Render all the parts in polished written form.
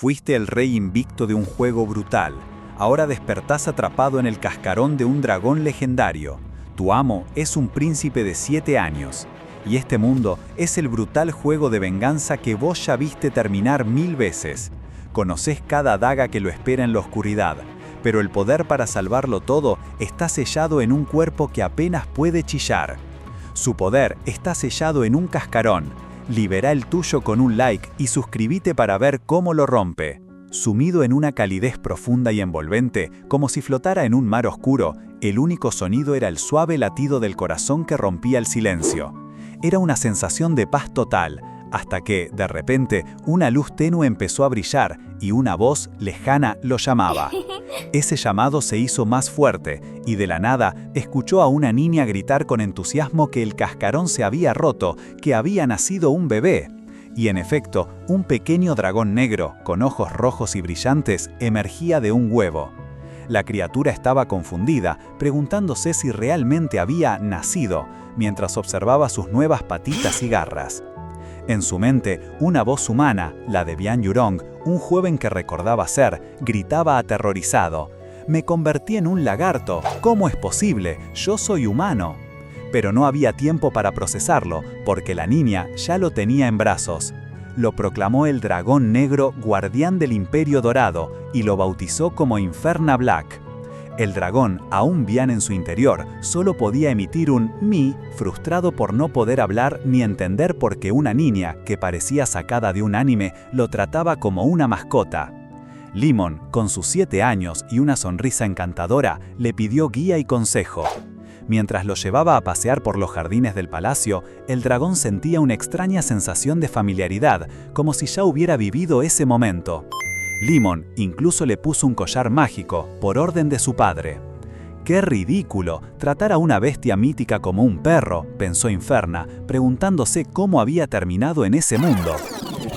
Fuiste el rey invicto de un juego brutal. Ahora despertás atrapado en el cascarón de un dragón legendario. Tu amo es un príncipe de 7 años. Y este mundo es el brutal juego de venganza que vos ya viste terminar 1000 veces. Conocés cada daga que lo espera en la oscuridad, pero el poder para salvarlo todo está sellado en un cuerpo que apenas puede chillar. Su poder está sellado en un cascarón. Libera el tuyo con un like y suscríbete para ver cómo lo rompe. Sumido en una calidez profunda y envolvente, como si flotara en un mar oscuro, el único sonido era el suave latido del corazón que rompía el silencio. Era una sensación de paz total, hasta que, de repente, una luz tenue empezó a brillar y una voz lejana lo llamaba. Ese llamado se hizo más fuerte y de la nada escuchó a una niña gritar con entusiasmo que el cascarón se había roto, que había nacido un bebé. Y en efecto, un pequeño dragón negro, con ojos rojos y brillantes, emergía de un huevo. La criatura estaba confundida, preguntándose si realmente había nacido, mientras observaba sus nuevas patitas y garras. En su mente, una voz humana, la de Bian Yurong, un joven que recordaba ser, gritaba aterrorizado: «Me convertí en un lagarto, ¿cómo es posible? Yo soy humano». Pero no había tiempo para procesarlo, porque la niña ya lo tenía en brazos. Lo proclamó el dragón negro guardián del Imperio Dorado y lo bautizó como Inferna Black. El dragón, aún Bian en su interior, solo podía emitir un mi, frustrado por no poder hablar ni entender por qué una niña, que parecía sacada de un anime, lo trataba como una mascota. Limon, con sus 7 años y una sonrisa encantadora, le pidió guía y consejo. Mientras lo llevaba a pasear por los jardines del palacio, el dragón sentía una extraña sensación de familiaridad, como si ya hubiera vivido ese momento. Limon incluso le puso un collar mágico, por orden de su padre. ¡Qué ridículo! Tratar a una bestia mítica como un perro, pensó Inferna, preguntándose cómo había terminado en ese mundo.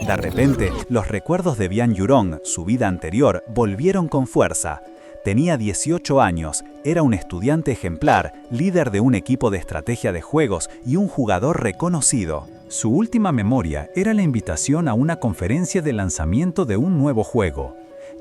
De repente, los recuerdos de Bian Yurong, su vida anterior, volvieron con fuerza. Tenía 18 años, era un estudiante ejemplar, líder de un equipo de estrategia de juegos y un jugador reconocido. Su última memoria era la invitación a una conferencia de lanzamiento de un nuevo juego.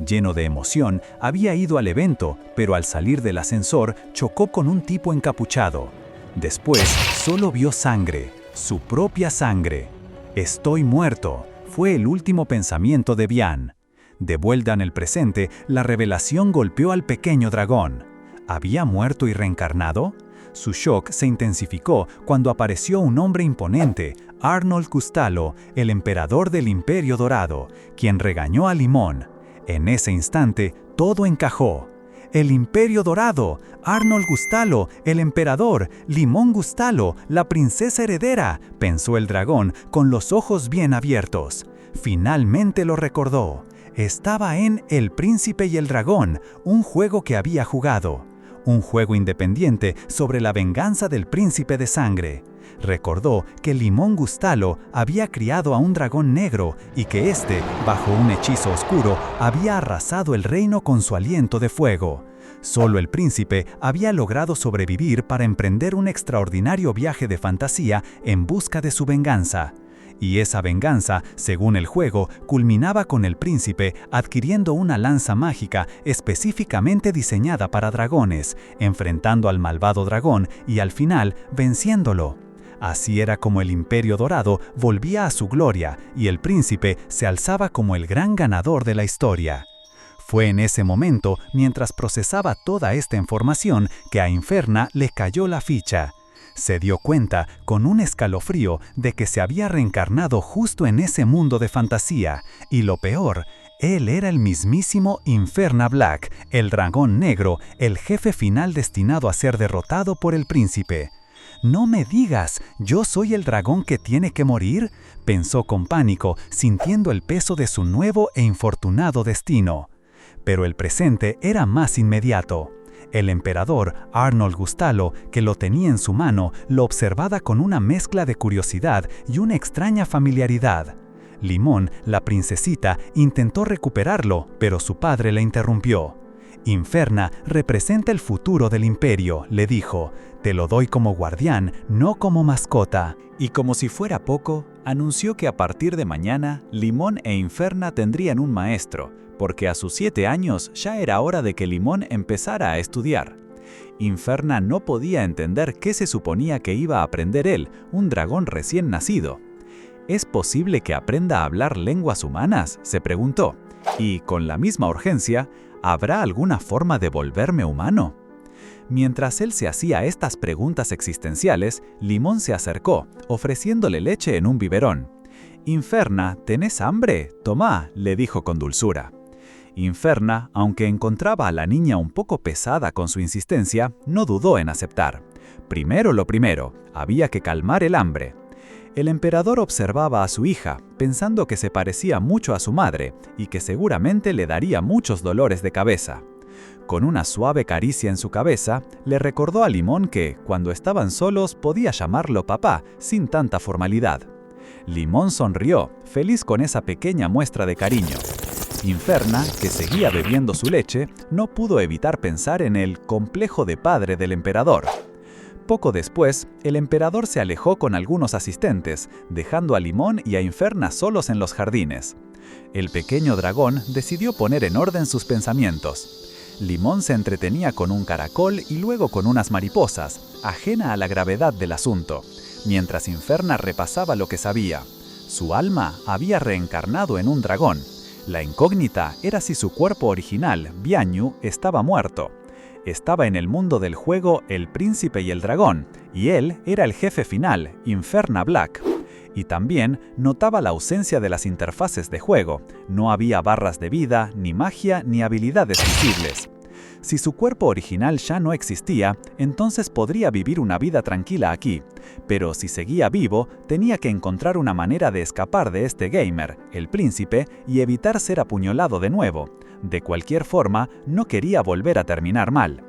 Lleno de emoción, había ido al evento, pero al salir del ascensor chocó con un tipo encapuchado. Después, solo vio sangre, su propia sangre. «Estoy muerto», fue el último pensamiento de Bian. De vuelta en el presente, la revelación golpeó al pequeño dragón. ¿Había muerto y reencarnado? Su shock se intensificó cuando apareció un hombre imponente, Arnold Gustalo, el emperador del Imperio Dorado, quien regañó a Limon. En ese instante, todo encajó. El Imperio Dorado, Arnold Gustalo, el emperador, Limon Gustalo, la princesa heredera, pensó el dragón con los ojos bien abiertos. Finalmente lo recordó. Estaba en El Príncipe y el Dragón, un juego que había jugado. Un juego independiente sobre la venganza del príncipe de sangre. Recordó que Limon Gustalo había criado a un dragón negro y que éste, bajo un hechizo oscuro, había arrasado el reino con su aliento de fuego. Solo el príncipe había logrado sobrevivir para emprender un extraordinario viaje de fantasía en busca de su venganza. Y esa venganza, según el juego, culminaba con el príncipe adquiriendo una lanza mágica específicamente diseñada para dragones, enfrentando al malvado dragón y al final venciéndolo. Así era como el Imperio Dorado volvía a su gloria y el príncipe se alzaba como el gran ganador de la historia. Fue en ese momento, mientras procesaba toda esta información, que a Inferna le cayó la ficha. Se dio cuenta, con un escalofrío, de que se había reencarnado justo en ese mundo de fantasía, y lo peor, él era el mismísimo Inferna Black, el dragón negro, el jefe final destinado a ser derrotado por el príncipe. «No me digas, ¿yo soy el dragón que tiene que morir?», pensó con pánico, sintiendo el peso de su nuevo e infortunado destino. Pero el presente era más inmediato. El emperador, Arnold Gustalo, que lo tenía en su mano, lo observaba con una mezcla de curiosidad y una extraña familiaridad. Limon, la princesita, intentó recuperarlo, pero su padre la interrumpió. «Inferna representa el futuro del imperio», le dijo. «Te lo doy como guardián, no como mascota». Y como si fuera poco, Anunció que a partir de mañana, Limón e Inferna tendrían un maestro, porque a sus 7 años ya era hora de que Limón empezara a estudiar. Inferna no podía entender qué se suponía que iba a aprender él, un dragón recién nacido. ¿Es posible que aprenda a hablar lenguas humanas?, se preguntó. Y, con la misma urgencia, ¿habrá alguna forma de volverme humano? Mientras él se hacía estas preguntas existenciales, Limón se acercó, ofreciéndole leche en un biberón. «Inferna, ¿tenés hambre? Tomá», le dijo con dulzura. Inferna, aunque encontraba a la niña un poco pesada con su insistencia, no dudó en aceptar. Primero lo primero, había que calmar el hambre. El emperador observaba a su hija, pensando que se parecía mucho a su madre y que seguramente le daría muchos dolores de cabeza. Con una suave caricia en su cabeza, le recordó a Limón que, cuando estaban solos, podía llamarlo papá, sin tanta formalidad. Limón sonrió, feliz con esa pequeña muestra de cariño. Inferna, que seguía bebiendo su leche, no pudo evitar pensar en el complejo de padre del emperador. Poco después, el emperador se alejó con algunos asistentes, dejando a Limón y a Inferna solos en los jardines. El pequeño dragón decidió poner en orden sus pensamientos. Limón se entretenía con un caracol y luego con unas mariposas, ajena a la gravedad del asunto, mientras Inferna repasaba lo que sabía. Su alma había reencarnado en un dragón. La incógnita era si su cuerpo original, Bianyu, estaba muerto. Estaba en el mundo del juego El Príncipe y el Dragón, y él era el jefe final, Inferna Black. Y también notaba la ausencia de las interfaces de juego. No había barras de vida, ni magia, ni habilidades visibles. Si su cuerpo original ya no existía, entonces podría vivir una vida tranquila aquí. Pero si seguía vivo, tenía que encontrar una manera de escapar de este gamer, el príncipe, y evitar ser apuñalado de nuevo. De cualquier forma, no quería volver a terminar mal.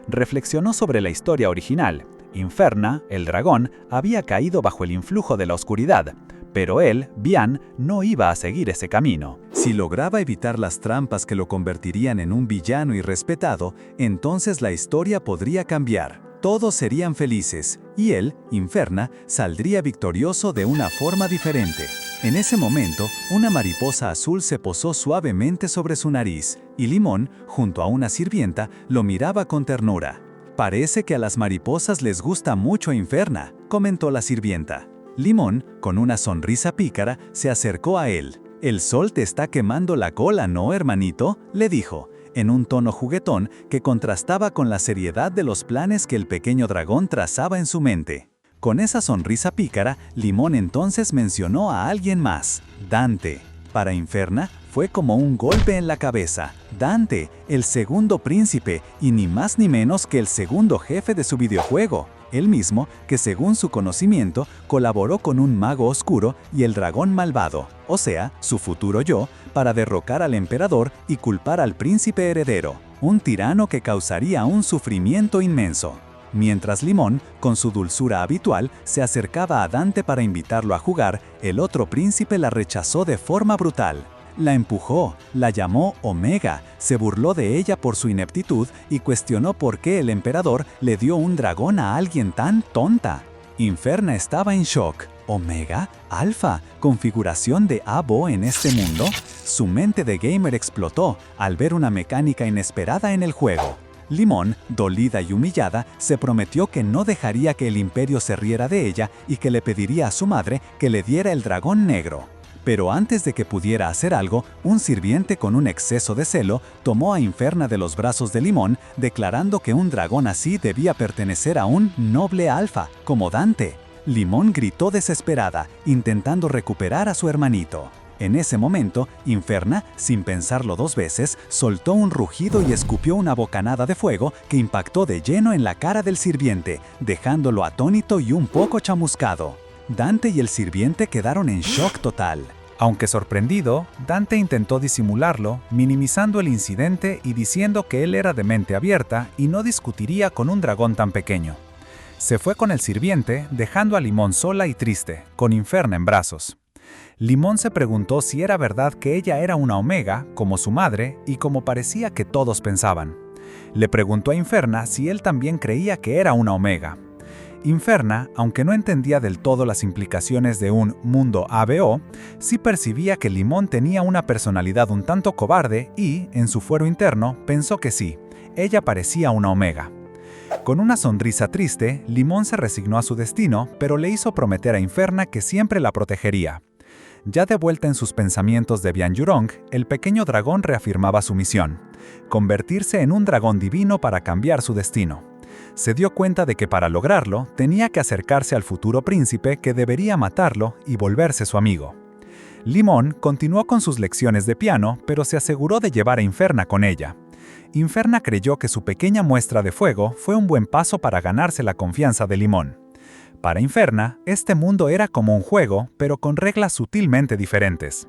Reflexionó sobre la historia original. Inferna, el dragón, había caído bajo el influjo de la oscuridad, pero él, Bian, no iba a seguir ese camino. Si lograba evitar las trampas que lo convertirían en un villano irrespetado, entonces la historia podría cambiar. Todos serían felices, y él, Inferna, saldría victorioso de una forma diferente. En ese momento, una mariposa azul se posó suavemente sobre su nariz, y Limón, junto a una sirvienta, lo miraba con ternura. «Parece que a las mariposas les gusta mucho Inferna», comentó la sirvienta. Limón, con una sonrisa pícara, se acercó a él. «El sol te está quemando la cola, ¿no, hermanito?», le dijo, en un tono juguetón que contrastaba con la seriedad de los planes que el pequeño dragón trazaba en su mente. Con esa sonrisa pícara, Limón entonces mencionó a alguien más, Dante. Para Inferna, fue como un golpe en la cabeza. Dante, el segundo príncipe, y ni más ni menos que el segundo jefe de su videojuego. Él mismo, que según su conocimiento, colaboró con un mago oscuro y el dragón malvado, o sea, su futuro yo, para derrocar al emperador y culpar al príncipe heredero, un tirano que causaría un sufrimiento inmenso. Mientras Limón, con su dulzura habitual, se acercaba a Dante para invitarlo a jugar, el otro príncipe la rechazó de forma brutal. La empujó, la llamó Omega, se burló de ella por su ineptitud y cuestionó por qué el emperador le dio un dragón a alguien tan tonta. Inferna estaba en shock. ¿Omega? ¿Alfa? ¿Configuración de Abo en este mundo? Su mente de gamer explotó al ver una mecánica inesperada en el juego. Limón, dolida y humillada, se prometió que no dejaría que el imperio se riera de ella y que le pediría a su madre que le diera el dragón negro. Pero antes de que pudiera hacer algo, un sirviente con un exceso de celo tomó a Inferna de los brazos de Limón, declarando que un dragón así debía pertenecer a un noble alfa, como Dante. Limón gritó desesperada, intentando recuperar a su hermanito. En ese momento, Inferna, sin pensarlo 2 veces, soltó un rugido y escupió una bocanada de fuego que impactó de lleno en la cara del sirviente, dejándolo atónito y un poco chamuscado. Dante y el sirviente quedaron en shock total. Aunque sorprendido, Dante intentó disimularlo, minimizando el incidente y diciendo que él era de mente abierta y no discutiría con un dragón tan pequeño. Se fue con el sirviente, dejando a Limón sola y triste, con Inferna en brazos. Limón se preguntó si era verdad que ella era una Omega, como su madre, y como parecía que todos pensaban. Le preguntó a Inferna si él también creía que era una Omega. Inferna, aunque no entendía del todo las implicaciones de un mundo ABO, sí percibía que Limón tenía una personalidad un tanto cobarde y, en su fuero interno, pensó que sí, ella parecía una Omega. Con una sonrisa triste, Limón se resignó a su destino, pero le hizo prometer a Inferna que siempre la protegería. Ya de vuelta en sus pensamientos de Bian-Yurong, el pequeño dragón reafirmaba su misión: convertirse en un dragón divino para cambiar su destino. Se dio cuenta de que para lograrlo tenía que acercarse al futuro príncipe que debería matarlo y volverse su amigo. Limón continuó con sus lecciones de piano, pero se aseguró de llevar a Inferna con ella. Inferna creyó que su pequeña muestra de fuego fue un buen paso para ganarse la confianza de Limón. Para Inferna, este mundo era como un juego, pero con reglas sutilmente diferentes.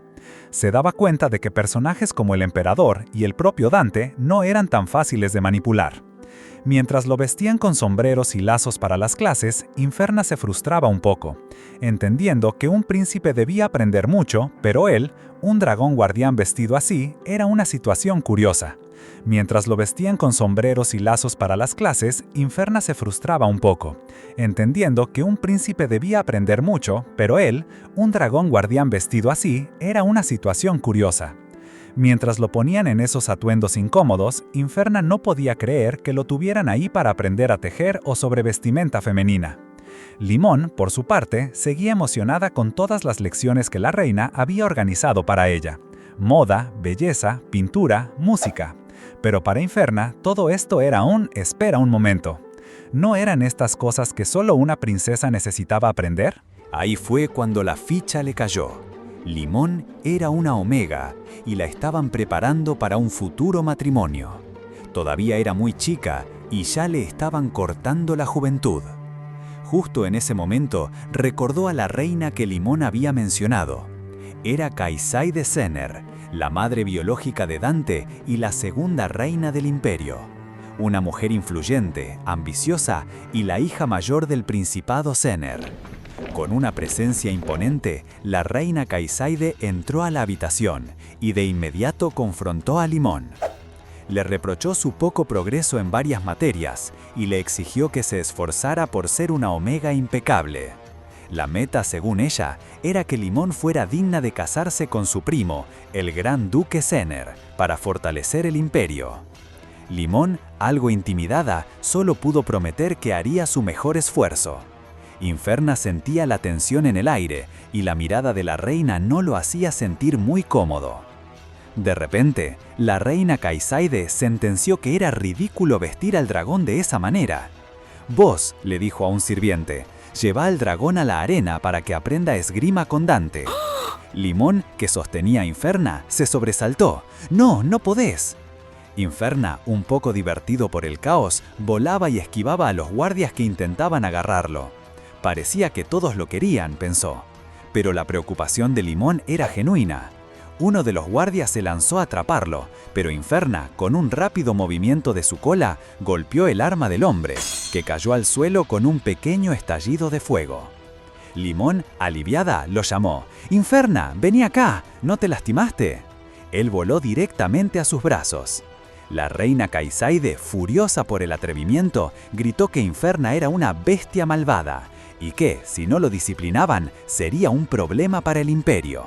Se daba cuenta de que personajes como el emperador y el propio Dante no eran tan fáciles de manipular. Mientras lo vestían con sombreros y lazos para las clases, Inferna se frustraba un poco, entendiendo que un príncipe debía aprender mucho, pero él, un dragón guardián vestido así, era una situación curiosa. Mientras lo vestían con sombreros y lazos para las clases, Inferna se frustraba un poco, entendiendo que un príncipe debía aprender mucho, pero él, un dragón guardián vestido así, era una situación curiosa. Mientras lo ponían en esos atuendos incómodos, Inferna no podía creer que lo tuvieran ahí para aprender a tejer o sobre vestimenta femenina. Limón, por su parte, seguía emocionada con todas las lecciones que la reina había organizado para ella: moda, belleza, pintura, música. Pero para Inferna, todo esto era espera un momento. ¿No eran estas cosas que solo una princesa necesitaba aprender? Ahí fue cuando la ficha le cayó. Limón era una Omega y la estaban preparando para un futuro matrimonio. Todavía era muy chica y ya le estaban cortando la juventud. Justo en ese momento recordó a la reina que Limón había mencionado. Era Kaisaide Zener, la madre biológica de Dante y la segunda reina del imperio. Una mujer influyente, ambiciosa y la hija mayor del principado Zener. Con una presencia imponente, la reina Kaisaide entró a la habitación y de inmediato confrontó a Limón. Le reprochó su poco progreso en varias materias y le exigió que se esforzara por ser una Omega impecable. La meta, según ella, era que Limón fuera digna de casarse con su primo, el gran duque Zener, para fortalecer el imperio. Limón, algo intimidada, solo pudo prometer que haría su mejor esfuerzo. Inferna sentía la tensión en el aire y la mirada de la reina no lo hacía sentir muy cómodo. De repente, la reina Kaisaide sentenció que era ridículo vestir al dragón de esa manera. «Vos», le dijo a un sirviente, «lleva al dragón a la arena para que aprenda esgrima con Dante». Limón, que sostenía a Inferna, se sobresaltó. «No, no podés». Inferna, un poco divertido por el caos, volaba y esquivaba a los guardias que intentaban agarrarlo. Parecía que todos lo querían, pensó. Pero la preocupación de Limón era genuina. Uno de los guardias se lanzó a atraparlo, pero Inferna, con un rápido movimiento de su cola, golpeó el arma del hombre, que cayó al suelo con un pequeño estallido de fuego. Limón, aliviada, lo llamó. «Inferna, vení acá, ¿no te lastimaste?» Él voló directamente a sus brazos. La reina Kaisaide, furiosa por el atrevimiento, gritó que Inferna era una bestia malvada y que, si no lo disciplinaban, sería un problema para el imperio.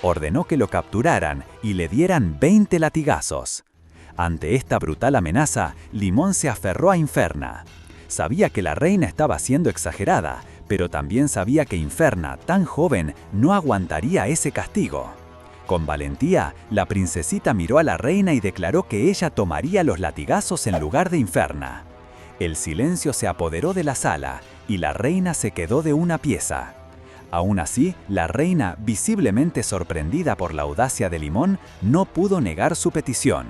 Ordenó que lo capturaran y le dieran 20 latigazos. Ante esta brutal amenaza, Limón se aferró a Inferna. Sabía que la reina estaba siendo exagerada, pero también sabía que Inferna, tan joven, no aguantaría ese castigo. Con valentía, la princesita miró a la reina y declaró que ella tomaría los latigazos en lugar de Inferna. El silencio se apoderó de la sala y la reina se quedó de una pieza. Aún así, la reina, visiblemente sorprendida por la audacia de Limón, no pudo negar su petición.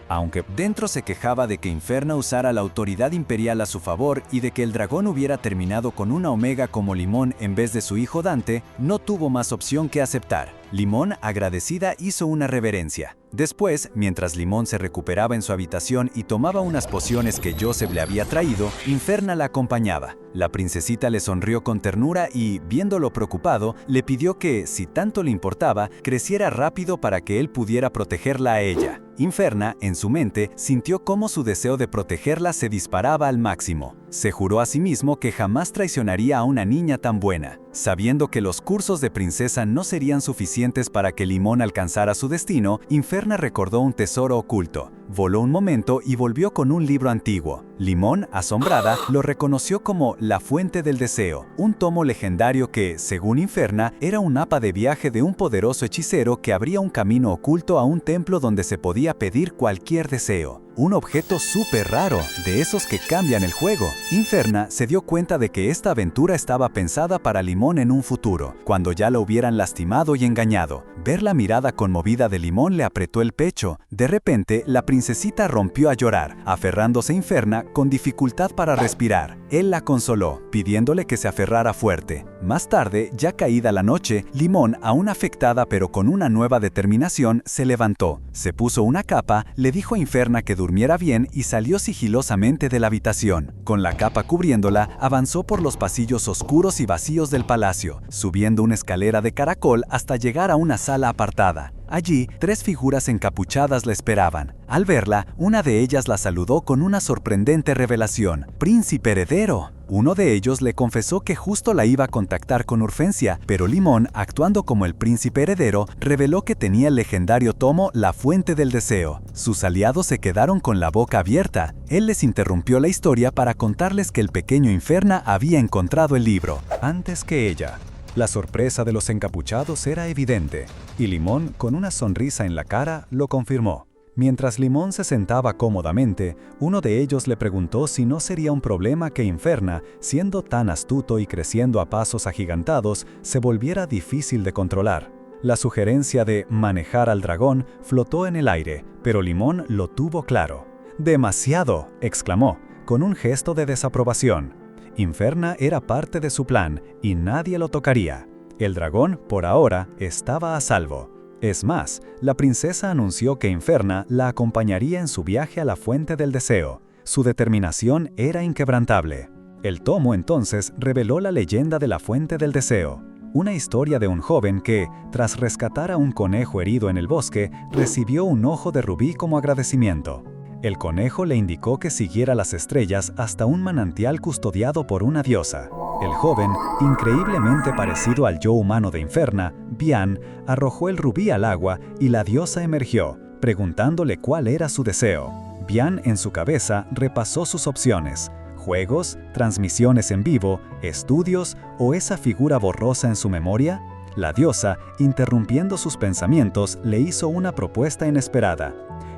Aunque dentro se quejaba de que Inferna usara la autoridad imperial a su favor y de que el dragón hubiera terminado con una Omega como Limón en vez de su hijo Dante, no tuvo más opción que aceptar. Limón, agradecida, hizo una reverencia. Después, mientras Limón se recuperaba en su habitación y tomaba unas pociones que Joseph le había traído, Inferna la acompañaba. La princesita le sonrió con ternura y, viéndolo preocupado, le pidió que, si tanto le importaba, creciera rápido para que él pudiera protegerla a ella. Inferna, en su mente, sintió cómo su deseo de protegerla se disparaba al máximo. Se juró a sí mismo que jamás traicionaría a una niña tan buena. Sabiendo que los cursos de princesa no serían suficientes para que Limón alcanzara su destino, Inferna recordó un tesoro oculto. Voló un momento y volvió con un libro antiguo. Limón, asombrada, lo reconoció como La Fuente del Deseo, un tomo legendario que, según Inferna, era un mapa de viaje de un poderoso hechicero que abría un camino oculto a un templo donde se podía pedir cualquier deseo. Un objeto súper raro, de esos que cambian el juego. Inferna se dio cuenta de que esta aventura estaba pensada para Limón en un futuro, cuando ya lo hubieran lastimado y engañado. Ver la mirada conmovida de Limón le apretó el pecho. De repente, la princesita rompió a llorar, aferrándose a Inferna con dificultad para respirar. Él la consoló, pidiéndole que se aferrara fuerte. Más tarde, ya caída la noche, Limón, aún afectada pero con una nueva determinación, se levantó. Se puso una capa, le dijo a Inferna que durmiera bien y salió sigilosamente de la habitación. Con la capa cubriéndola, avanzó por los pasillos oscuros y vacíos del palacio, subiendo una escalera de caracol hasta llegar a una sala apartada. Allí, 3 figuras encapuchadas la esperaban. Al verla, una de ellas la saludó con una sorprendente revelación: ¡Príncipe heredero! Uno de ellos le confesó que justo la iba a contactar con urgencia, pero Limón, actuando como el príncipe heredero, reveló que tenía el legendario tomo La Fuente del Deseo. Sus aliados se quedaron con la boca abierta. Él les interrumpió la historia para contarles que el pequeño Inferna había encontrado el libro antes que ella. La sorpresa de los encapuchados era evidente, y Limón, con una sonrisa en la cara, lo confirmó. Mientras Limón se sentaba cómodamente, uno de ellos le preguntó si no sería un problema que Inferna, siendo tan astuto y creciendo a pasos agigantados, se volviera difícil de controlar. La sugerencia de manejar al dragón flotó en el aire, pero Limón lo tuvo claro. «¡Demasiado!», exclamó, con un gesto de desaprobación. Inferna era parte de su plan y nadie lo tocaría. El dragón, por ahora, estaba a salvo. Es más, la princesa anunció que Inferna la acompañaría en su viaje a la Fuente del Deseo. Su determinación era inquebrantable. El tomo entonces reveló la leyenda de la Fuente del Deseo, una historia de un joven que, tras rescatar a un conejo herido en el bosque, recibió un ojo de rubí como agradecimiento. El conejo le indicó que siguiera las estrellas hasta un manantial custodiado por una diosa. El joven, increíblemente parecido al yo humano de Inferna, Bian, arrojó el rubí al agua y la diosa emergió, preguntándole cuál era su deseo. Bian, en su cabeza, repasó sus opciones: juegos, transmisiones en vivo, estudios o esa figura borrosa en su memoria. La diosa, interrumpiendo sus pensamientos, le hizo una propuesta inesperada.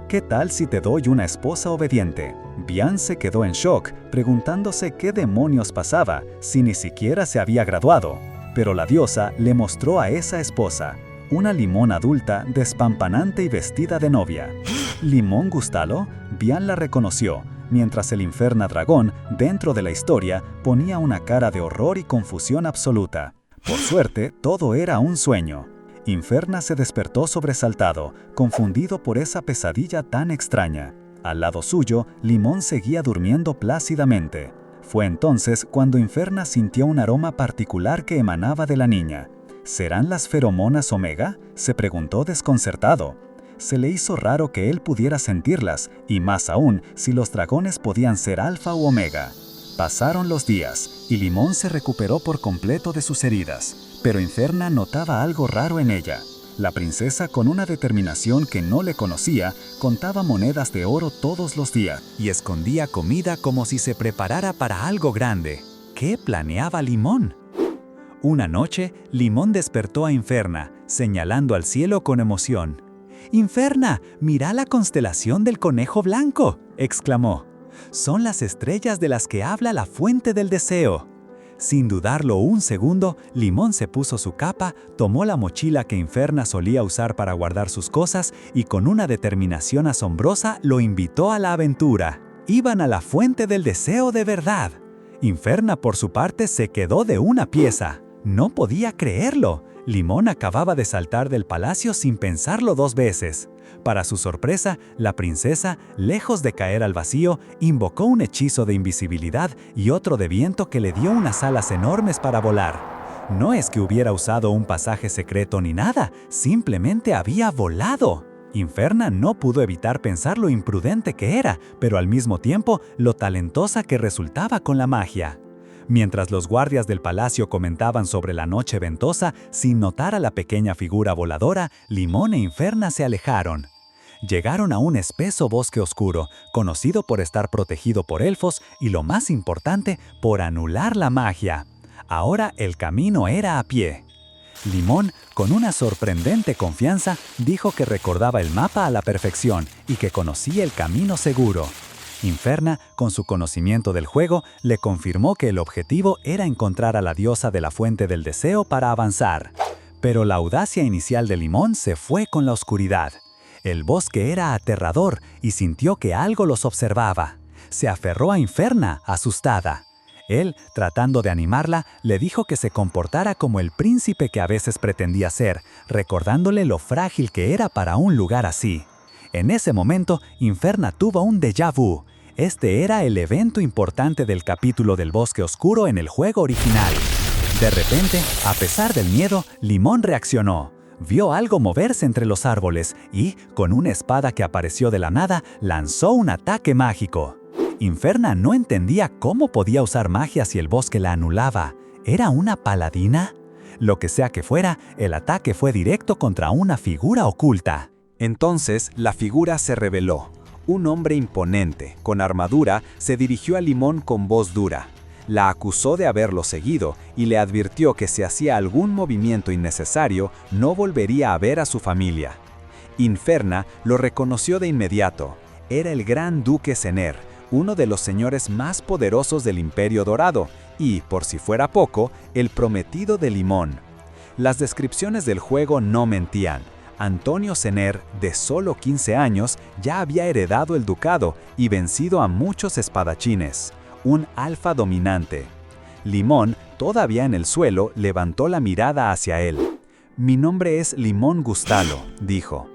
¿Qué tal si te doy una esposa obediente? Bian se quedó en shock, preguntándose qué demonios pasaba, si ni siquiera se había graduado. Pero la diosa le mostró a esa esposa, una Limón adulta, despampanante y vestida de novia. ¿Limón Gustalo? Bian la reconoció, mientras el Inferna dragón, dentro de la historia, ponía una cara de horror y confusión absoluta. Por suerte, todo era un sueño. Inferna se despertó sobresaltado, confundido por esa pesadilla tan extraña. Al lado suyo, Limón seguía durmiendo plácidamente. Fue entonces cuando Inferna sintió un aroma particular que emanaba de la niña. ¿Serán las feromonas Omega?, se preguntó desconcertado. Se le hizo raro que él pudiera sentirlas, y más aún si los dragones podían ser Alfa u Omega. Pasaron los días, y Limón se recuperó por completo de sus heridas. Pero Inferna notaba algo raro en ella. La princesa, con una determinación que no le conocía, contaba monedas de oro todos los días y escondía comida como si se preparara para algo grande. ¿Qué planeaba Limón? Una noche, Limón despertó a Inferna, señalando al cielo con emoción. «¡Inferna, mira la constelación del conejo blanco!», exclamó. «Son las estrellas de las que habla la Fuente del Deseo». Sin dudarlo un segundo, Limón se puso su capa, tomó la mochila que Inferna solía usar para guardar sus cosas y con una determinación asombrosa lo invitó a la aventura. Iban a la Fuente del Deseo de verdad. Inferna, por su parte, se quedó de una pieza. No podía creerlo. Limón acababa de saltar del palacio sin pensarlo 2 veces. Para su sorpresa, la princesa, lejos de caer al vacío, invocó un hechizo de invisibilidad y otro de viento que le dio unas alas enormes para volar. No es que hubiera usado un pasaje secreto ni nada, simplemente había volado. Inferna no pudo evitar pensar lo imprudente que era, pero al mismo tiempo lo talentosa que resultaba con la magia. Mientras los guardias del palacio comentaban sobre la noche ventosa, sin notar a la pequeña figura voladora, Limón e Inferna se alejaron. Llegaron a un espeso bosque oscuro, conocido por estar protegido por elfos y, lo más importante, por anular la magia. Ahora el camino era a pie. Limón, con una sorprendente confianza, dijo que recordaba el mapa a la perfección y que conocía el camino seguro. Inferna, con su conocimiento del juego, le confirmó que el objetivo era encontrar a la diosa de la fuente del deseo para avanzar. Pero la audacia inicial de Limón se fue con la oscuridad. El bosque era aterrador y sintió que algo los observaba. Se aferró a Inferna, asustada. Él, tratando de animarla, le dijo que se comportara como el príncipe que a veces pretendía ser, recordándole lo frágil que era para un lugar así. En ese momento, Inferna tuvo un déjà vu. Este era el evento importante del capítulo del bosque oscuro en el juego original. De repente, a pesar del miedo, Limón reaccionó. Vio algo moverse entre los árboles y, con una espada que apareció de la nada, lanzó un ataque mágico. Inferna no entendía cómo podía usar magia si el bosque la anulaba. ¿Era una paladina? Lo que sea que fuera, el ataque fue directo contra una figura oculta. Entonces, la figura se reveló. Un hombre imponente, con armadura, se dirigió a Limón con voz dura. La acusó de haberlo seguido y le advirtió que si hacía algún movimiento innecesario, no volvería a ver a su familia. Inferna lo reconoció de inmediato. Era el gran duque Cener, uno de los señores más poderosos del Imperio Dorado, y, por si fuera poco, el prometido de Limón. Las descripciones del juego no mentían. Antonio Cener, de solo 15 años, ya había heredado el ducado y vencido a muchos espadachines. Un alfa dominante. Limón, todavía en el suelo, levantó la mirada hacia él. «Mi nombre es Limón Gustalo», dijo.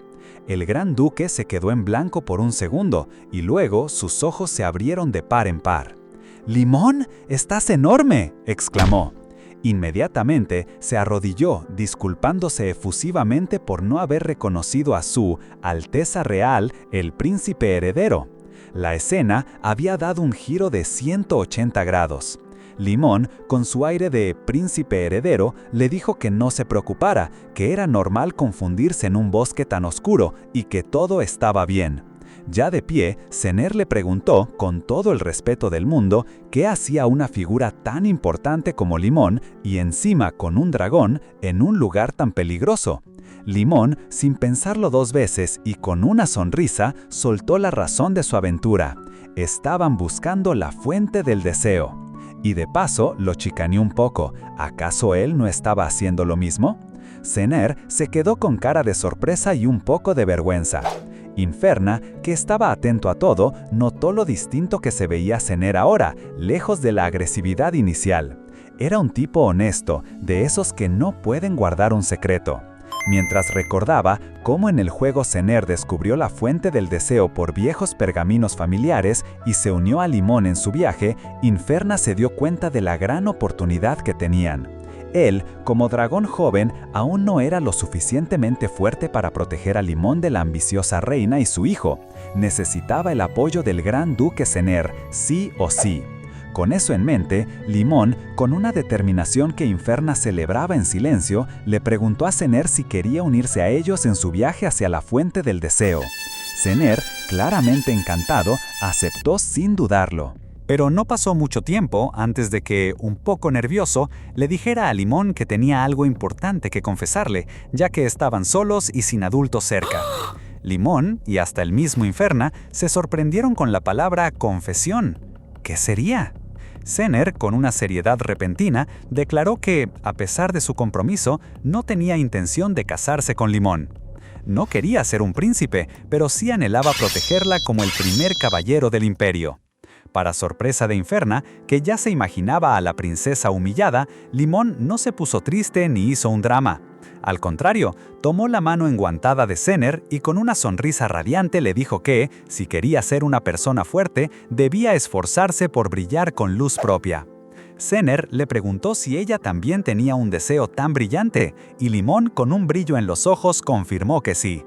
El gran duque se quedó en blanco por un segundo y luego sus ojos se abrieron de par en par. «¡Limón, estás enorme!», exclamó. Inmediatamente se arrodilló, disculpándose efusivamente por no haber reconocido a su Alteza Real, el príncipe heredero. La escena había dado un giro de 180 grados. Limón, con su aire de príncipe heredero, le dijo que no se preocupara, que era normal confundirse en un bosque tan oscuro y que todo estaba bien. Ya de pie, Cener le preguntó, con todo el respeto del mundo, qué hacía una figura tan importante como Limón y encima con un dragón en un lugar tan peligroso. Limón, sin pensarlo dos veces y con una sonrisa, soltó la razón de su aventura. Estaban buscando la fuente del deseo. Y de paso lo chicaneó un poco. ¿Acaso él no estaba haciendo lo mismo? Cener se quedó con cara de sorpresa y un poco de vergüenza. Inferna, que estaba atento a todo, notó lo distinto que se veía Cener ahora, lejos de la agresividad inicial. Era un tipo honesto, de esos que no pueden guardar un secreto. Mientras recordaba cómo en el juego Cener descubrió la fuente del deseo por viejos pergaminos familiares y se unió a Limón en su viaje, Inferna se dio cuenta de la gran oportunidad que tenían. Él, como dragón joven, aún no era lo suficientemente fuerte para proteger a Limón de la ambiciosa reina y su hijo. Necesitaba el apoyo del gran duque Cener, sí o sí. Con eso en mente, Limón, con una determinación que Inferna celebraba en silencio, le preguntó a Cener si quería unirse a ellos en su viaje hacia la fuente del deseo. Cener, claramente encantado, aceptó sin dudarlo. Pero no pasó mucho tiempo antes de que, un poco nervioso, le dijera a Limón que tenía algo importante que confesarle, ya que estaban solos y sin adultos cerca. Limón, y hasta el mismo Inferna, se sorprendieron con la palabra confesión. ¿Qué sería? Cener, con una seriedad repentina, declaró que, a pesar de su compromiso, no tenía intención de casarse con Limón. No quería ser un príncipe, pero sí anhelaba protegerla como el primer caballero del imperio. Para sorpresa de Inferna, que ya se imaginaba a la princesa humillada, Limón no se puso triste ni hizo un drama. Al contrario, tomó la mano enguantada de Cener y con una sonrisa radiante le dijo que, si quería ser una persona fuerte, debía esforzarse por brillar con luz propia. Cener le preguntó si ella también tenía un deseo tan brillante, y Limón, con un brillo en los ojos, confirmó que sí.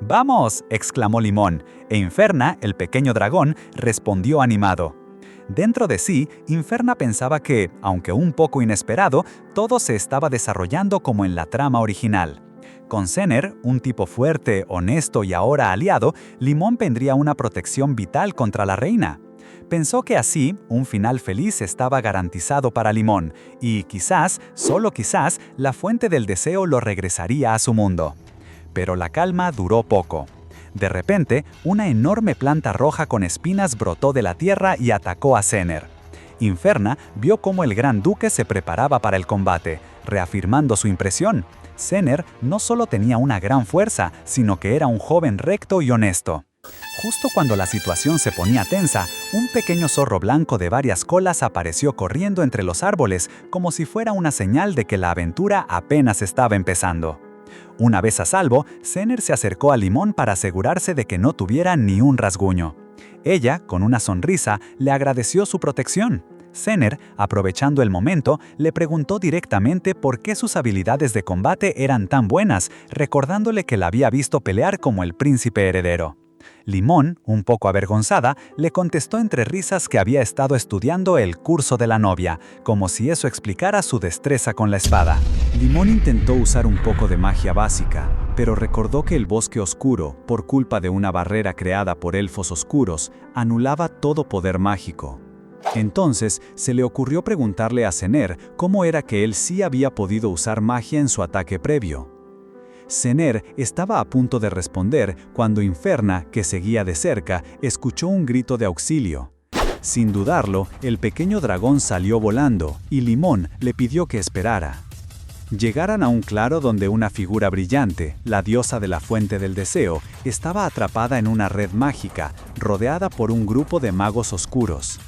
¡Vamos!, exclamó Limón, e Inferna, el pequeño dragón, respondió animado. Dentro de sí, Inferna pensaba que, aunque un poco inesperado, todo se estaba desarrollando como en la trama original. Con Zener, un tipo fuerte, honesto y ahora aliado, Limón tendría una protección vital contra la reina. Pensó que así, un final feliz estaba garantizado para Limón, y quizás, solo quizás, la fuente del deseo lo regresaría a su mundo. Pero la calma duró poco. De repente, una enorme planta roja con espinas brotó de la tierra y atacó a Zener. Inferna vio cómo el gran duque se preparaba para el combate, reafirmando su impresión. Zener no solo tenía una gran fuerza, sino que era un joven recto y honesto. Justo cuando la situación se ponía tensa, un pequeño zorro blanco de varias colas apareció corriendo entre los árboles como si fuera una señal de que la aventura apenas estaba empezando. Una vez a salvo, Zener se acercó a Limón para asegurarse de que no tuviera ni un rasguño. Ella, con una sonrisa, le agradeció su protección. Zener, aprovechando el momento, le preguntó directamente por qué sus habilidades de combate eran tan buenas, recordándole que la había visto pelear como el príncipe heredero. Limón, un poco avergonzada, le contestó entre risas que había estado estudiando el curso de la novia, como si eso explicara su destreza con la espada. Limón intentó usar un poco de magia básica, pero recordó que el bosque oscuro, por culpa de una barrera creada por elfos oscuros, anulaba todo poder mágico. Entonces, se le ocurrió preguntarle a Zener cómo era que él sí había podido usar magia en su ataque previo. Zener estaba a punto de responder cuando Inferna, que seguía de cerca, escuchó un grito de auxilio. Sin dudarlo, el pequeño dragón salió volando y Limón le pidió que esperara. Llegaron a un claro donde una figura brillante, la diosa de la fuente del deseo, estaba atrapada en una red mágica, rodeada por un grupo de magos oscuros.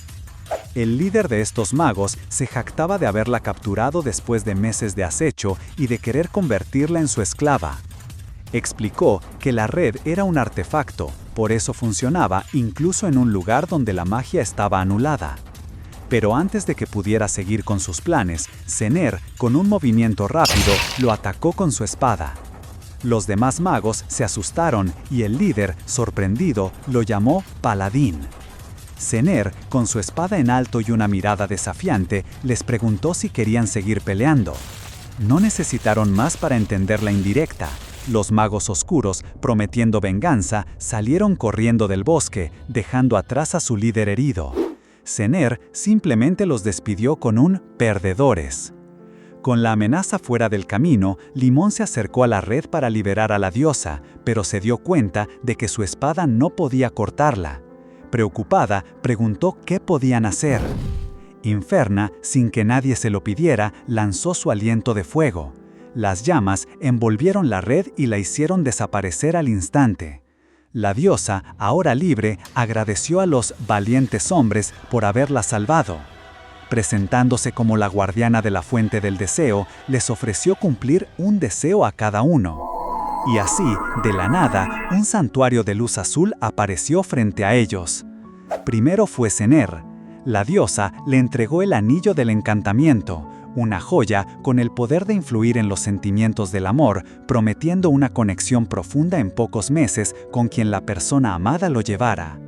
El líder de estos magos se jactaba de haberla capturado después de meses de acecho y de querer convertirla en su esclava. Explicó que la red era un artefacto, por eso funcionaba incluso en un lugar donde la magia estaba anulada. Pero antes de que pudiera seguir con sus planes, Zener, con un movimiento rápido, lo atacó con su espada. Los demás magos se asustaron y el líder, sorprendido, lo llamó Paladín. Zener, con su espada en alto y una mirada desafiante, les preguntó si querían seguir peleando. No necesitaron más para entender la indirecta. Los magos oscuros, prometiendo venganza, salieron corriendo del bosque, dejando atrás a su líder herido. Zener simplemente los despidió con un «perdedores». Con la amenaza fuera del camino, Limón se acercó a la red para liberar a la diosa, pero se dio cuenta de que su espada no podía cortarla. Preocupada, preguntó qué podían hacer. Inferna, sin que nadie se lo pidiera, lanzó su aliento de fuego. Las llamas envolvieron la red y la hicieron desaparecer al instante. La diosa, ahora libre, agradeció a los valientes hombres por haberla salvado. Presentándose como la guardiana de la fuente del deseo, les ofreció cumplir un deseo a cada uno. Y así, de la nada, un santuario de luz azul apareció frente a ellos. Primero fue Zener. La diosa le entregó el anillo del encantamiento, una joya con el poder de influir en los sentimientos del amor, prometiendo una conexión profunda en pocos meses con quien la persona amada lo llevara.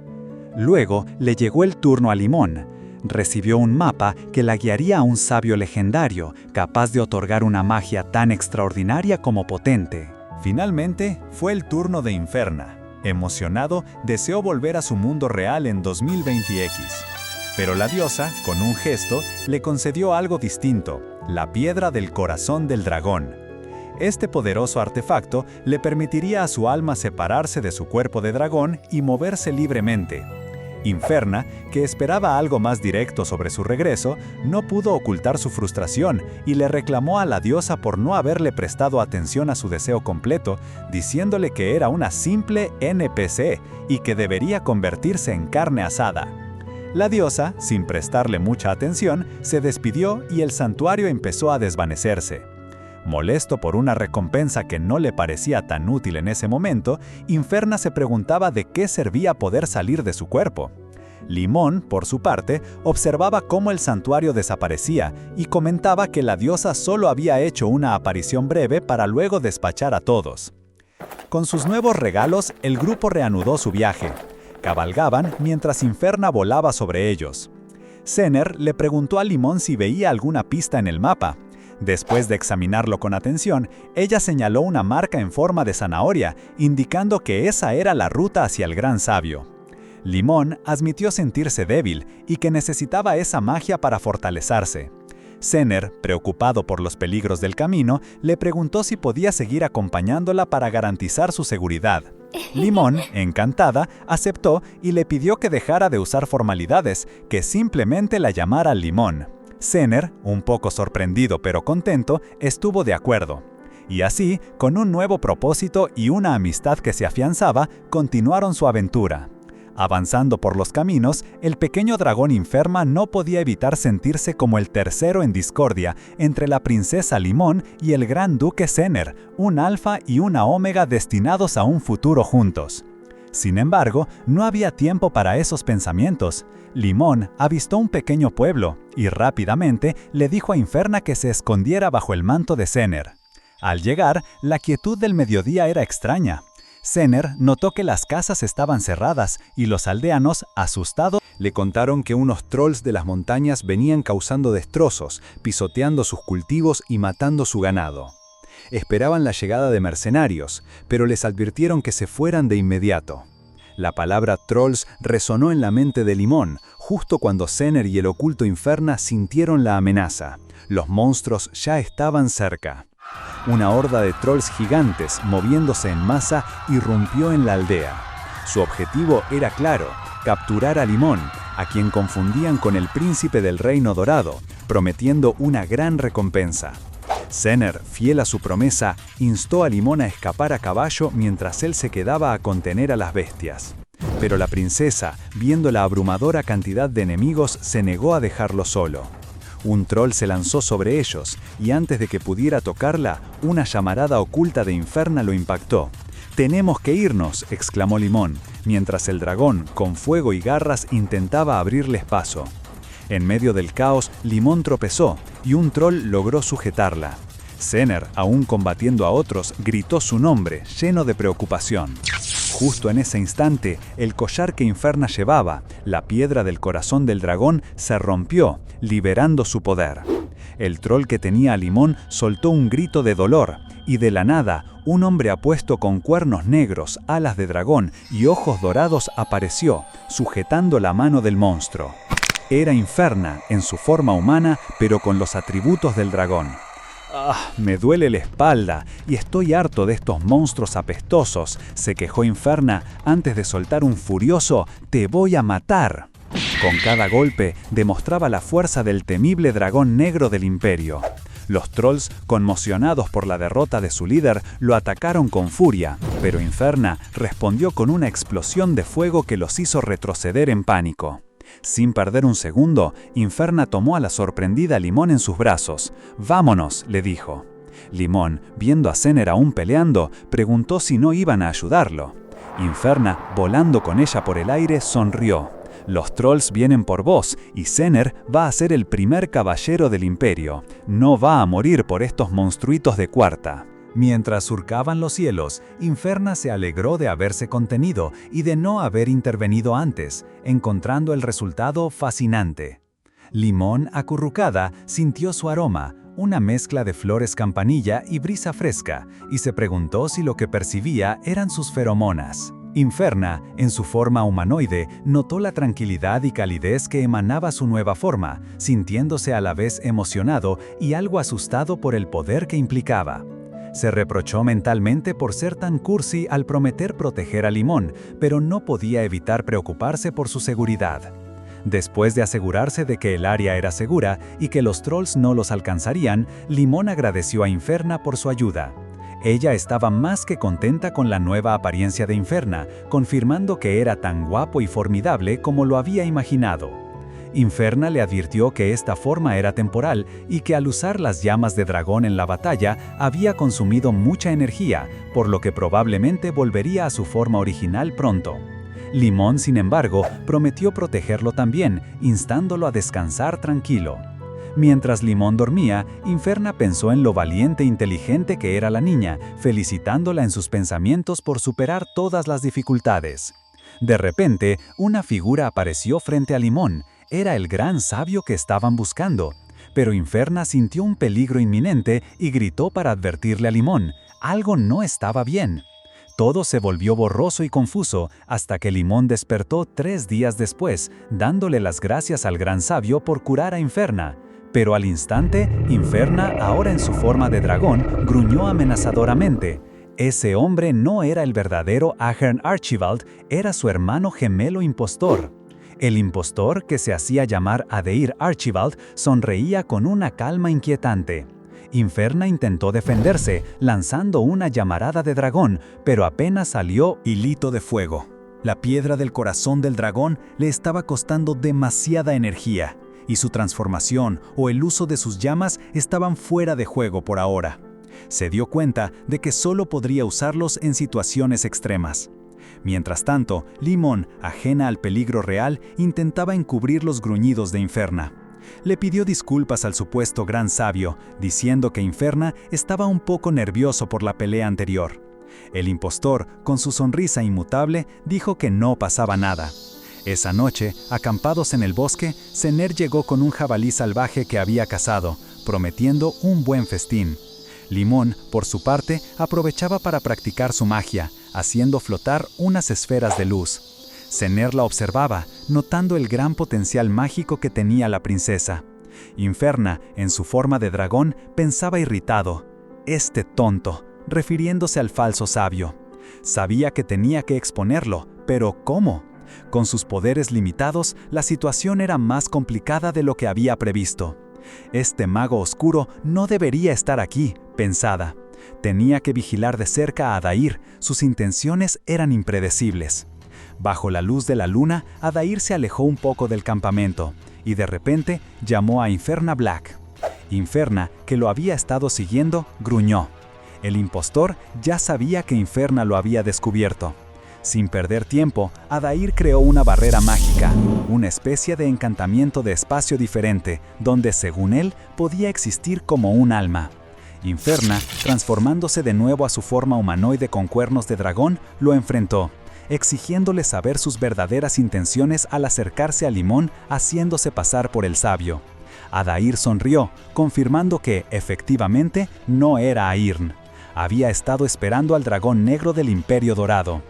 Luego le llegó el turno a Limón. Recibió un mapa que la guiaría a un sabio legendario, capaz de otorgar una magia tan extraordinaria como potente. Finalmente, fue el turno de Inferna. Emocionado, deseó volver a su mundo real en 2020X. Pero la diosa, con un gesto, le concedió algo distinto, la piedra del corazón del dragón. Este poderoso artefacto le permitiría a su alma separarse de su cuerpo de dragón y moverse libremente. Inferna, que esperaba algo más directo sobre su regreso, no pudo ocultar su frustración y le reclamó a la diosa por no haberle prestado atención a su deseo completo, diciéndole que era una simple NPC y que debería convertirse en carne asada. La diosa, sin prestarle mucha atención, se despidió y el santuario empezó a desvanecerse. Molesto por una recompensa que no le parecía tan útil en ese momento, Inferna se preguntaba de qué servía poder salir de su cuerpo. Limón, por su parte, observaba cómo el santuario desaparecía y comentaba que la diosa solo había hecho una aparición breve para luego despachar a todos. Con sus nuevos regalos, el grupo reanudó su viaje. Cabalgaban mientras Inferna volaba sobre ellos. Zener le preguntó a Limón si veía alguna pista en el mapa. Después de examinarlo con atención, ella señaló una marca en forma de zanahoria, indicando que esa era la ruta hacia el Gran Sabio. Limón admitió sentirse débil y que necesitaba esa magia para fortalecerse. Zener, preocupado por los peligros del camino, le preguntó si podía seguir acompañándola para garantizar su seguridad. Limón, encantada, aceptó y le pidió que dejara de usar formalidades, que simplemente la llamara Limón. Zener, un poco sorprendido pero contento, estuvo de acuerdo. Y así, con un nuevo propósito y una amistad que se afianzaba, continuaron su aventura. Avanzando por los caminos, el pequeño dragón Inferna no podía evitar sentirse como el tercero en discordia entre la princesa Limón y el gran duque Zener, un alfa y una omega destinados a un futuro juntos. Sin embargo, no había tiempo para esos pensamientos. Limón avistó un pequeño pueblo y rápidamente le dijo a Inferna que se escondiera bajo el manto de Zener. Al llegar, la quietud del mediodía era extraña. Zener notó que las casas estaban cerradas y los aldeanos, asustados, le contaron que unos trolls de las montañas venían causando destrozos, pisoteando sus cultivos y matando su ganado. Esperaban la llegada de mercenarios, pero les advirtieron que se fueran de inmediato. La palabra trolls resonó en la mente de Limón, justo cuando Zener y el oculto Inferna sintieron la amenaza. Los monstruos ya estaban cerca. Una horda de trolls gigantes, moviéndose en masa, irrumpió en la aldea. Su objetivo era claro: capturar a Limón, a quien confundían con el príncipe del Reino Dorado, prometiendo una gran recompensa. Zener, fiel a su promesa, instó a Limón a escapar a caballo mientras él se quedaba a contener a las bestias. Pero la princesa, viendo la abrumadora cantidad de enemigos, se negó a dejarlo solo. Un troll se lanzó sobre ellos, y antes de que pudiera tocarla, una llamarada oculta de Inferna lo impactó. «¡Tenemos que irnos!», exclamó Limón, mientras el dragón, con fuego y garras, intentaba abrirles paso. En medio del caos, Limón tropezó, y un troll logró sujetarla. Zener, aún combatiendo a otros, gritó su nombre, lleno de preocupación. Justo en ese instante, el collar que Inferna llevaba, la piedra del corazón del dragón, se rompió, liberando su poder. El troll que tenía a Limón soltó un grito de dolor, y de la nada, un hombre apuesto con cuernos negros, alas de dragón y ojos dorados apareció, sujetando la mano del monstruo. Era Inferna, en su forma humana, pero con los atributos del dragón. «¡Ah, me duele la espalda y estoy harto de estos monstruos apestosos!», se quejó Inferna antes de soltar un furioso «¡Te voy a matar!». Con cada golpe demostraba la fuerza del temible dragón negro del imperio. Los trolls, conmocionados por la derrota de su líder, lo atacaron con furia, pero Inferna respondió con una explosión de fuego que los hizo retroceder en pánico. Sin perder un segundo, Inferna tomó a la sorprendida Limón en sus brazos. «¡Vámonos!», le dijo. Limón, viendo a Zener aún peleando, preguntó si no iban a ayudarlo. Inferna, volando con ella por el aire, sonrió. «Los trolls vienen por vos, y Zener va a ser el primer caballero del imperio. No va a morir por estos monstruitos de cuarta». Mientras surcaban los cielos, Inferna se alegró de haberse contenido y de no haber intervenido antes, encontrando el resultado fascinante. Limón, acurrucada, sintió su aroma, una mezcla de flores campanilla y brisa fresca, y se preguntó si lo que percibía eran sus feromonas. Inferna, en su forma humanoide, notó la tranquilidad y calidez que emanaba su nueva forma, sintiéndose a la vez emocionado y algo asustado por el poder que implicaba. Se reprochó mentalmente por ser tan cursi al prometer proteger a Limón, pero no podía evitar preocuparse por su seguridad. Después de asegurarse de que el área era segura y que los trolls no los alcanzarían, Limón agradeció a Inferna por su ayuda. Ella estaba más que contenta con la nueva apariencia de Inferna, confirmando que era tan guapo y formidable como lo había imaginado. Inferna le advirtió que esta forma era temporal y que al usar las llamas de dragón en la batalla había consumido mucha energía, por lo que probablemente volvería a su forma original pronto. Limón, sin embargo, prometió protegerlo también, instándolo a descansar tranquilo. Mientras Limón dormía, Inferna pensó en lo valiente e inteligente que era la niña, felicitándola en sus pensamientos por superar todas las dificultades. De repente, una figura apareció frente a Limón. Era el gran sabio que estaban buscando. Pero Inferna sintió un peligro inminente y gritó para advertirle a Limón. Algo no estaba bien. Todo se volvió borroso y confuso hasta que Limón despertó 3 días después, dándole las gracias al gran sabio por curar a Inferna. Pero al instante, Inferna, ahora en su forma de dragón, gruñó amenazadoramente. Ese hombre no era el verdadero Ahern Archibald, era su hermano gemelo impostor. El impostor, que se hacía llamar Adair Archibald, sonreía con una calma inquietante. Inferna intentó defenderse, lanzando una llamarada de dragón, pero apenas salió hilito de fuego. La piedra del corazón del dragón le estaba costando demasiada energía, y su transformación o el uso de sus llamas estaban fuera de juego por ahora. Se dio cuenta de que solo podría usarlos en situaciones extremas. Mientras tanto, Limón, ajena al peligro real, intentaba encubrir los gruñidos de Inferna. Le pidió disculpas al supuesto gran sabio, diciendo que Inferna estaba un poco nervioso por la pelea anterior. El impostor, con su sonrisa inmutable, dijo que no pasaba nada. Esa noche, acampados en el bosque, Sener llegó con un jabalí salvaje que había cazado, prometiendo un buen festín. Limón, por su parte, aprovechaba para practicar su magia, haciendo flotar unas esferas de luz. Sener la observaba, notando el gran potencial mágico que tenía la princesa. Inferna, en su forma de dragón, pensaba irritado. «Este tonto», refiriéndose al falso sabio. Sabía que tenía que exponerlo, pero ¿cómo? Con sus poderes limitados, la situación era más complicada de lo que había previsto. Este mago oscuro no debería estar aquí, pensaba. Tenía que vigilar de cerca a Adair, sus intenciones eran impredecibles. Bajo la luz de la luna, Adair se alejó un poco del campamento, y de repente llamó a Inferna Black. Inferna, que lo había estado siguiendo, gruñó. El impostor ya sabía que Inferna lo había descubierto. Sin perder tiempo, Adair creó una barrera mágica, una especie de encantamiento de espacio diferente, donde, según él, podía existir como un alma. Inferna, transformándose de nuevo a su forma humanoide con cuernos de dragón, lo enfrentó, exigiéndole saber sus verdaderas intenciones al acercarse a Limón, haciéndose pasar por el sabio. Adair sonrió, confirmando que, efectivamente, no era Ahern. Había estado esperando al dragón negro del Imperio Dorado.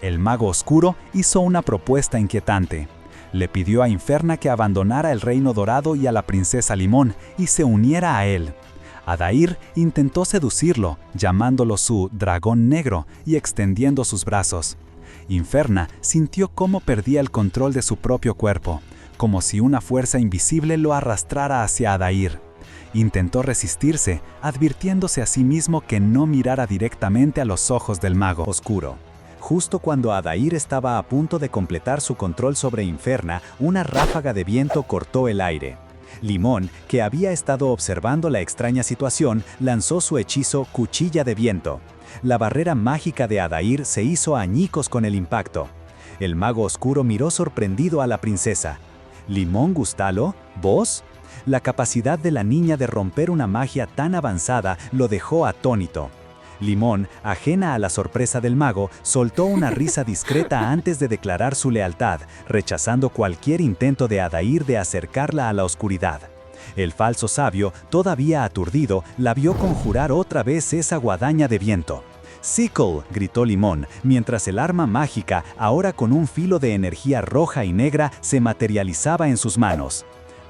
El mago oscuro hizo una propuesta inquietante. Le pidió a Inferna que abandonara el Reino Dorado y a la princesa Limón y se uniera a él. Adair intentó seducirlo, llamándolo su dragón negro y extendiendo sus brazos. Inferna sintió cómo perdía el control de su propio cuerpo, como si una fuerza invisible lo arrastrara hacia Adair. Intentó resistirse, advirtiéndose a sí mismo que no mirara directamente a los ojos del mago oscuro. Justo cuando Adair estaba a punto de completar su control sobre Inferna, una ráfaga de viento cortó el aire. Limón, que había estado observando la extraña situación, lanzó su hechizo Cuchilla de Viento. La barrera mágica de Adair se hizo añicos con el impacto. El mago oscuro miró sorprendido a la princesa. «¿Limón Gustalo? ¿Vos?» La capacidad de la niña de romper una magia tan avanzada lo dejó atónito. Limón, ajena a la sorpresa del mago, soltó una risa discreta antes de declarar su lealtad, rechazando cualquier intento de Adair de acercarla a la oscuridad. El falso sabio, todavía aturdido, la vio conjurar otra vez esa guadaña de viento. «Sickle», gritó Limón, mientras el arma mágica, ahora con un filo de energía roja y negra, se materializaba en sus manos.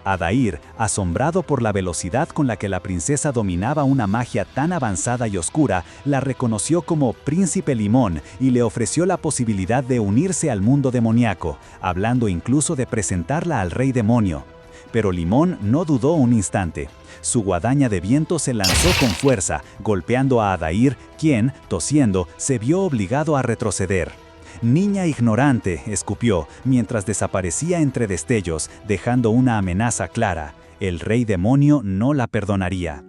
Adair, asombrado por la velocidad con la que la princesa dominaba una magia tan avanzada y oscura, la reconoció como Príncipe Limón y le ofreció la posibilidad de unirse al mundo demoníaco, hablando incluso de presentarla al Rey Demonio. Pero Limón no dudó un instante. Su guadaña de viento se lanzó con fuerza, golpeando a Adair, quien, tosiendo, se vio obligado a retroceder. «Niña ignorante», escupió, mientras desaparecía entre destellos, dejando una amenaza clara. El Rey Demonio no la perdonaría.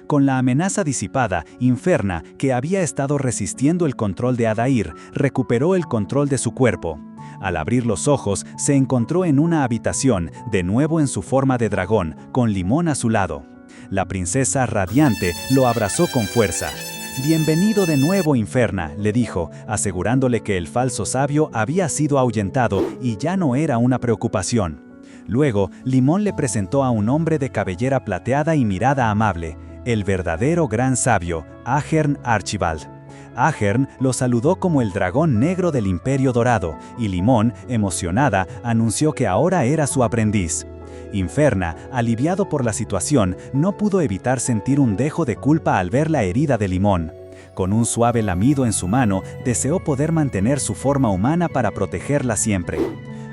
Con la amenaza disipada, Inferna, que había estado resistiendo el control de Adair, recuperó el control de su cuerpo. Al abrir los ojos, se encontró en una habitación, de nuevo en su forma de dragón, con Limón a su lado. La princesa, radiante, lo abrazó con fuerza. «Bienvenido de nuevo, Inferna», le dijo, asegurándole que el falso sabio había sido ahuyentado y ya no era una preocupación. Luego, Limón le presentó a un hombre de cabellera plateada y mirada amable, el verdadero gran sabio, Ahern Archibald. Ahern lo saludó como el dragón negro del Imperio Dorado, y Limón, emocionada, anunció que ahora era su aprendiz. Inferna, aliviado por la situación, no pudo evitar sentir un dejo de culpa al ver la herida de Limón. Con un suave lamido en su mano, deseó poder mantener su forma humana para protegerla siempre.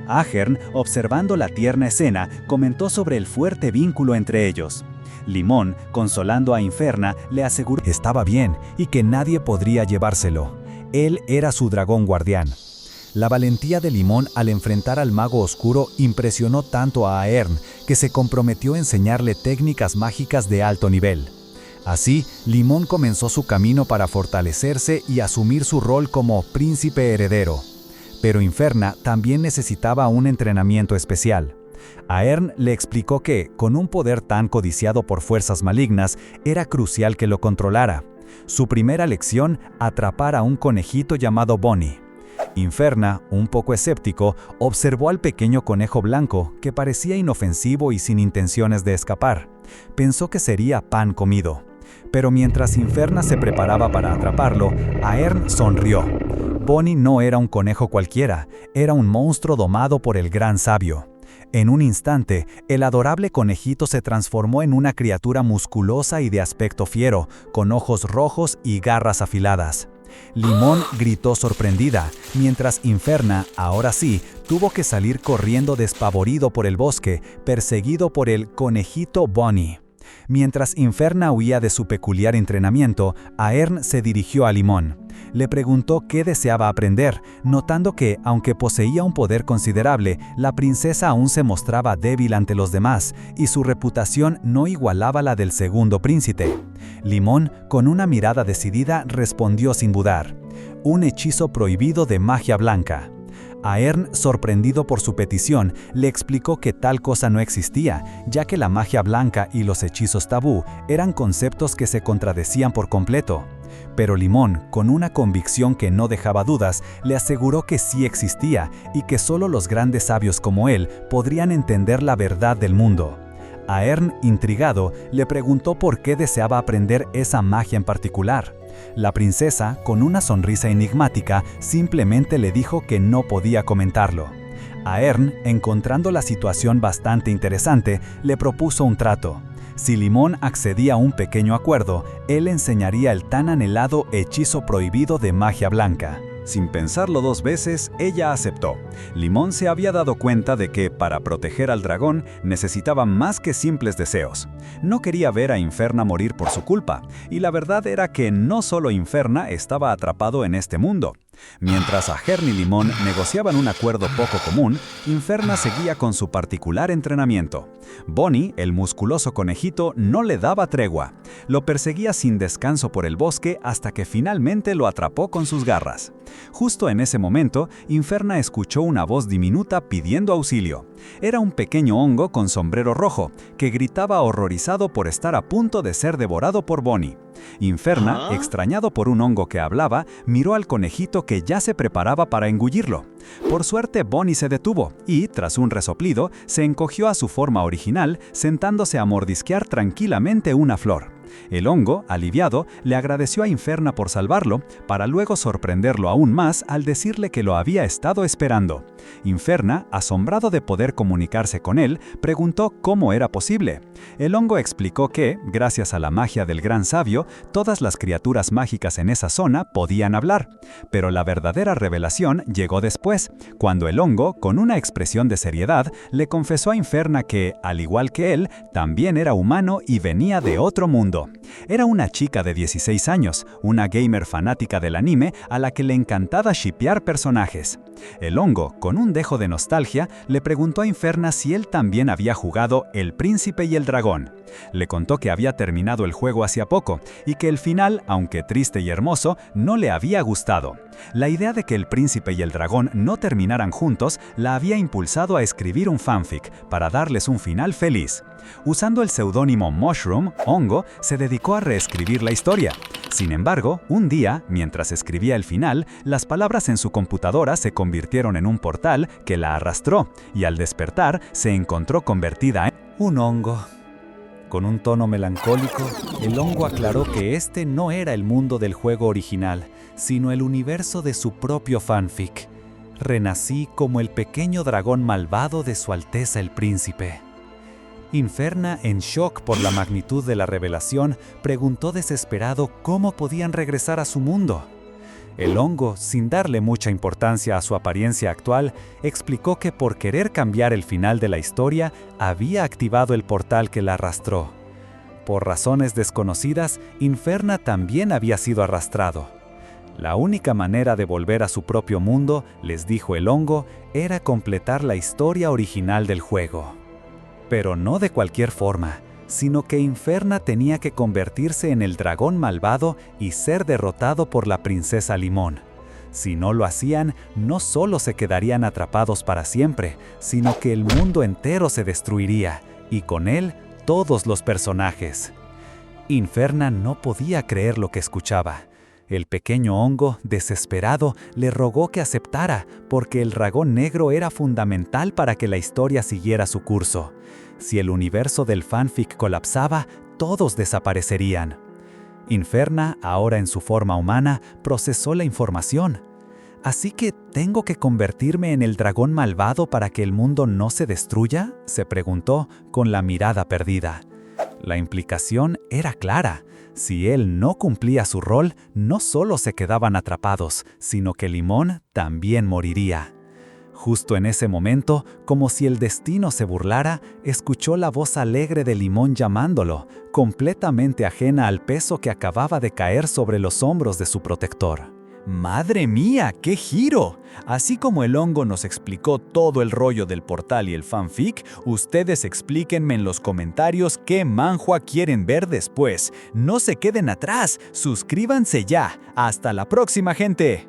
Ahern, observando la tierna escena, comentó sobre el fuerte vínculo entre ellos. Limón, consolando a Inferna, le aseguró que estaba bien y que nadie podría llevárselo. Él era su dragón guardián. La valentía de Limón al enfrentar al mago oscuro impresionó tanto a Ahern que se comprometió a enseñarle técnicas mágicas de alto nivel. Así, Limón comenzó su camino para fortalecerse y asumir su rol como príncipe heredero. Pero Inferna también necesitaba un entrenamiento especial. Ahern le explicó que, con un poder tan codiciado por fuerzas malignas, era crucial que lo controlara. Su primera lección, atrapar a un conejito llamado Bonnie. Inferna, un poco escéptico, observó al pequeño conejo blanco, que parecía inofensivo y sin intenciones de escapar. Pensó que sería pan comido. Pero mientras Inferna se preparaba para atraparlo, Ahern sonrió. Bonnie no era un conejo cualquiera, era un monstruo domado por el gran sabio. En un instante, el adorable conejito se transformó en una criatura musculosa y de aspecto fiero, con ojos rojos y garras afiladas. Limón gritó sorprendida, mientras Inferna, ahora sí, tuvo que salir corriendo despavorido por el bosque, perseguido por el conejito Bonnie. Mientras Inferna huía de su peculiar entrenamiento, Ahern se dirigió a Limón. Le preguntó qué deseaba aprender, notando que, aunque poseía un poder considerable, la princesa aún se mostraba débil ante los demás, y su reputación no igualaba la del segundo príncipe. Limón, con una mirada decidida, respondió sin dudar: un hechizo prohibido de magia blanca. Ahern, sorprendido por su petición, le explicó que tal cosa no existía, ya que la magia blanca y los hechizos tabú eran conceptos que se contradecían por completo. Pero Limón, con una convicción que no dejaba dudas, le aseguró que sí existía y que solo los grandes sabios como él podrían entender la verdad del mundo. Ahern, intrigado, le preguntó por qué deseaba aprender esa magia en particular. La princesa, con una sonrisa enigmática, simplemente le dijo que no podía comentarlo. Ahern, encontrando la situación bastante interesante, le propuso un trato. Si Limón accedía a un pequeño acuerdo, él enseñaría el tan anhelado hechizo prohibido de magia blanca. Sin pensarlo dos veces, ella aceptó. Limón se había dado cuenta de que, para proteger al dragón, necesitaba más que simples deseos. No quería ver a Inferna morir por su culpa, y la verdad era que no solo Inferna estaba atrapado en este mundo. Mientras Ahern y Limón negociaban un acuerdo poco común, Inferna seguía con su particular entrenamiento. Bonnie, el musculoso conejito, no le daba tregua. Lo perseguía sin descanso por el bosque hasta que finalmente lo atrapó con sus garras. Justo en ese momento, Inferna escuchó una voz diminuta pidiendo auxilio. Era un pequeño hongo con sombrero rojo, que gritaba horrorizado por estar a punto de ser devorado por Bonnie. Inferna, extrañado por un hongo que hablaba, miró al conejito que ya se preparaba para engullirlo. Por suerte, Bonnie se detuvo y, tras un resoplido, se encogió a su forma original, sentándose a mordisquear tranquilamente una flor. El hongo, aliviado, le agradeció a Inferna por salvarlo, para luego sorprenderlo aún más al decirle que lo había estado esperando. Inferna, asombrado de poder comunicarse con él, preguntó cómo era posible. El hongo explicó que, gracias a la magia del gran sabio, todas las criaturas mágicas en esa zona podían hablar. Pero la verdadera revelación llegó después, cuando el hongo, con una expresión de seriedad, le confesó a Inferna que, al igual que él, también era humano y venía de otro mundo. Era una chica de 16 años, una gamer fanática del anime a la que le encantaba shippear personajes. El hongo, con un dejo de nostalgia, le preguntó a Inferna si él también había jugado El Príncipe y el Dragón. Le contó que había terminado el juego hacía poco y que el final, aunque triste y hermoso, no le había gustado. La idea de que el príncipe y el dragón no terminaran juntos la había impulsado a escribir un fanfic para darles un final feliz. Usando el seudónimo Mushroom, Hongo se dedicó a reescribir la historia. Sin embargo, un día, mientras escribía el final, las palabras en su computadora se convirtieron en un portal que la arrastró, y al despertar se encontró convertida en un hongo. Con un tono melancólico, el hongo aclaró que este no era el mundo del juego original, sino el universo de su propio fanfic. Renací como el pequeño dragón malvado de Su Alteza el Príncipe. Inferna, en shock por la magnitud de la revelación, preguntó desesperado cómo podían regresar a su mundo. El hongo, sin darle mucha importancia a su apariencia actual, explicó que por querer cambiar el final de la historia, había activado el portal que la arrastró. Por razones desconocidas, Inferna también había sido arrastrado. La única manera de volver a su propio mundo, les dijo el hongo, era completar la historia original del juego. Pero no de cualquier forma, sino que Inferna tenía que convertirse en el dragón malvado y ser derrotado por la princesa Limón. Si no lo hacían, no solo se quedarían atrapados para siempre, sino que el mundo entero se destruiría, y con él todos los personajes. Inferna no podía creer lo que escuchaba. El pequeño hongo, desesperado, le rogó que aceptara, porque el dragón negro era fundamental para que la historia siguiera su curso. Si el universo del fanfic colapsaba, todos desaparecerían. Inferna, ahora en su forma humana, procesó la información. ¿Así que tengo que convertirme en el dragón malvado para que el mundo no se destruya?, se preguntó, con la mirada perdida. La implicación era clara. Si él no cumplía su rol, no solo se quedaban atrapados, sino que Limón también moriría. Justo en ese momento, como si el destino se burlara, escuchó la voz alegre de Limón llamándolo, completamente ajena al peso que acababa de caer sobre los hombros de su protector. ¡Madre mía, qué giro! Así como el hongo nos explicó todo el rollo del portal y el fanfic, ustedes explíquenme en los comentarios qué manhwa quieren ver después. No se queden atrás, suscríbanse ya. ¡Hasta la próxima, gente!